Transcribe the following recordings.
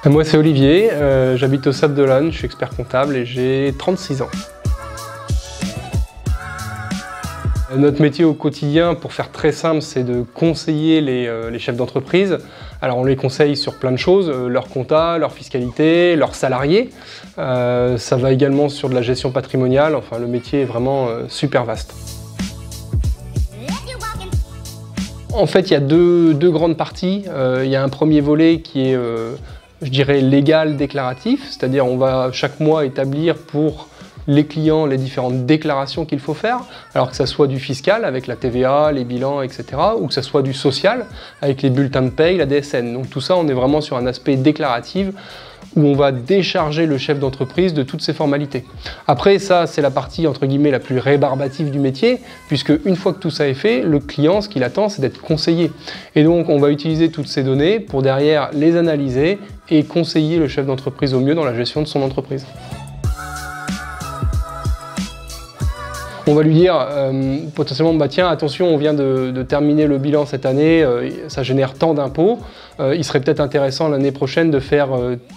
Moi c'est Olivier, j'habite au Sable d'Olonne, je suis expert comptable et j'ai 36 ans. Notre métier au quotidien, pour faire très simple, c'est de conseiller les chefs d'entreprise. Alors on les conseille sur plein de choses, leur compta, leur fiscalité, leurs salariés. Ça va également sur de la gestion patrimoniale, enfin le métier est vraiment super vaste. En fait, il y a deux grandes parties. Il y a un premier volet qui est, je dirais, légal déclaratif, c'est-à-dire on va chaque mois établir pour les clients les différentes déclarations qu'il faut faire, alors que ça soit du fiscal avec la TVA, les bilans, etc., ou que ça soit du social avec les bulletins de paye, la DSN. Donc tout ça, on est vraiment sur un aspect déclaratif où on va décharger le chef d'entreprise de toutes ces formalités. Après, ça, c'est la partie, entre guillemets, la plus rébarbative du métier, puisque une fois que tout ça est fait, le client, ce qu'il attend, c'est d'être conseillé. Et donc, on va utiliser toutes ces données pour derrière les analyser et conseiller le chef d'entreprise au mieux dans la gestion de son entreprise. On va lui dire potentiellement, bah tiens, attention, on vient de terminer le bilan cette année, ça génère tant d'impôts, il serait peut-être intéressant l'année prochaine de faire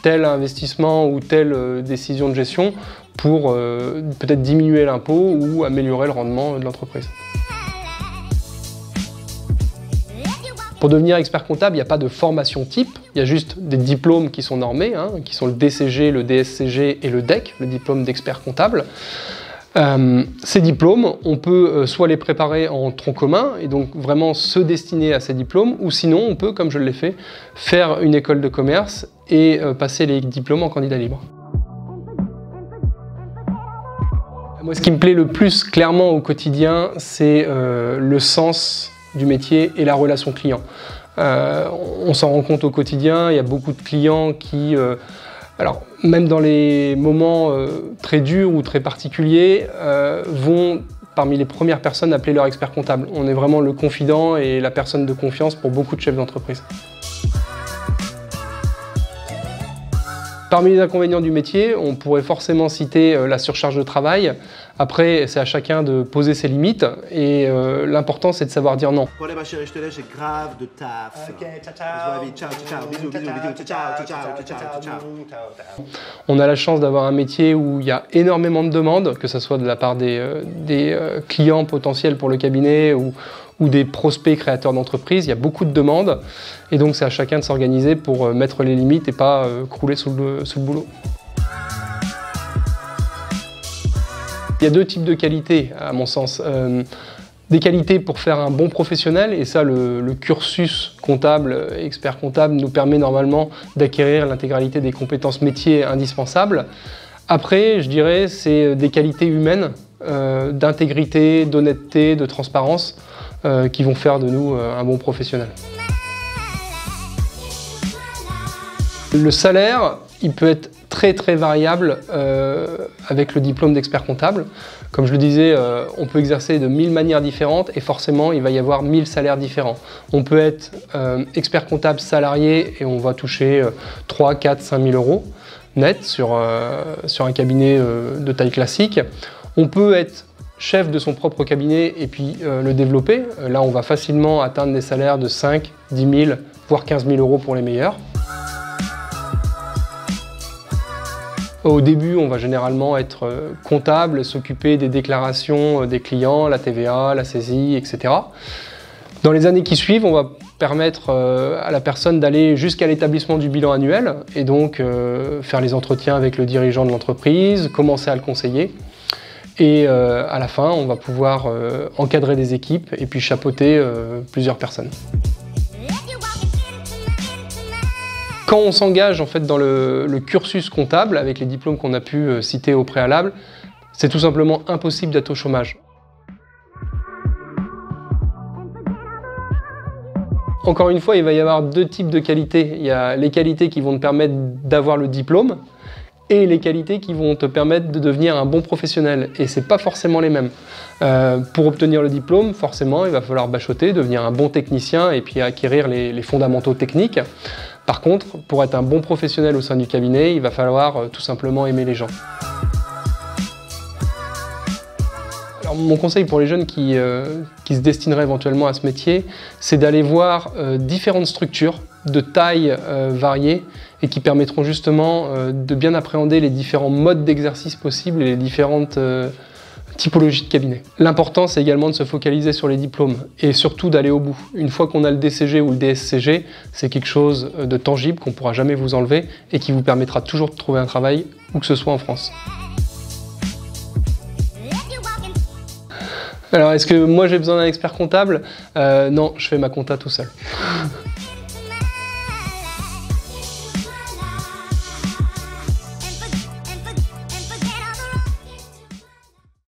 tel investissement ou telle décision de gestion pour peut-être diminuer l'impôt ou améliorer le rendement de l'entreprise. Pour devenir expert comptable, il n'y a pas de formation type, il y a juste des diplômes qui sont normés, qui sont le DCG, le DSCG et le DEC, le diplôme d'expert comptable. Ces diplômes, on peut soit les préparer en tronc commun et donc vraiment se destiner à ces diplômes, ou sinon on peut, comme je l'ai fait, faire une école de commerce et passer les diplômes en candidat libre. Moi, ce qui me plaît le plus clairement au quotidien, c'est le sens du métier et la relation client. On s'en rend compte au quotidien, il y a beaucoup de clients qui... alors, même dans les moments très durs ou très particuliers, vont parmi les premières personnes appeler leur expert comptable. On est vraiment le confident et la personne de confiance pour beaucoup de chefs d'entreprise. Parmi les inconvénients du métier, on pourrait forcément citer la surcharge de travail. Après, c'est à chacun de poser ses limites et l'important, c'est de savoir dire non. Bon allez ma chérie, je te laisse, j'ai grave de taf. Ok, ciao, ciao. On se voit vite, ciao, ciao, bisous, bisous, bisous, ciao, ciao, ciao, ciao. On a la chance d'avoir un métier où il y a énormément de demandes, que ce soit de la part des clients potentiels pour le cabinet ou des prospects créateurs d'entreprises. Il y a beaucoup de demandes et donc c'est à chacun de s'organiser pour mettre les limites et pas crouler sous le boulot. Il y a deux types de qualités à mon sens. Des qualités pour faire un bon professionnel, et ça le cursus comptable, expert comptable nous permet normalement d'acquérir l'intégralité des compétences métiers indispensables. Après, je dirais, c'est des qualités humaines, d'intégrité, d'honnêteté, de transparence, qui vont faire de nous un bon professionnel. Le salaire, il peut être très variable avec le diplôme d'expert comptable. Comme je le disais, on peut exercer de 1000 manières différentes et forcément il va y avoir 1000 salaires différents. On peut être expert comptable salarié et on va toucher 3, 4, 5 000 euros net sur un cabinet de taille classique. On peut être chef de son propre cabinet et puis le développer. Là, on va facilement atteindre des salaires de 5, 10 000, voire 15 000 euros pour les meilleurs. Au début, on va généralement être comptable, s'occuper des déclarations des clients, la TVA, la saisie, etc. Dans les années qui suivent, on va permettre à la personne d'aller jusqu'à l'établissement du bilan annuel et donc faire les entretiens avec le dirigeant de l'entreprise, commencer à le conseiller. Et à la fin, on va pouvoir encadrer des équipes et puis chapeauter plusieurs personnes. Quand on s'engage en fait dans le cursus comptable, avec les diplômes qu'on a pu citer au préalable, c'est tout simplement impossible d'être au chômage. Encore une fois, il va y avoir deux types de qualités. Il y a les qualités qui vont te permettre d'avoir le diplôme et les qualités qui vont te permettre de devenir un bon professionnel. Et c'est pas forcément les mêmes. Pour obtenir le diplôme, forcément, il va falloir bachoter, devenir un bon technicien et puis acquérir les fondamentaux techniques. Par contre, pour être un bon professionnel au sein du cabinet, il va falloir tout simplement aimer les gens. Alors, mon conseil pour les jeunes qui se destineraient éventuellement à ce métier, c'est d'aller voir différentes structures de tailles variées et qui permettront justement de bien appréhender les différents modes d'exercice possibles et les différentes typologies de cabinet. L'important, c'est également de se focaliser sur les diplômes et surtout d'aller au bout. Une fois qu'on a le DCG ou le DSCG, c'est quelque chose de tangible qu'on ne pourra jamais vous enlever et qui vous permettra toujours de trouver un travail où que ce soit en France. Alors, est-ce que moi j'ai besoin d'un expert comptable? Non, je fais ma compta tout seul.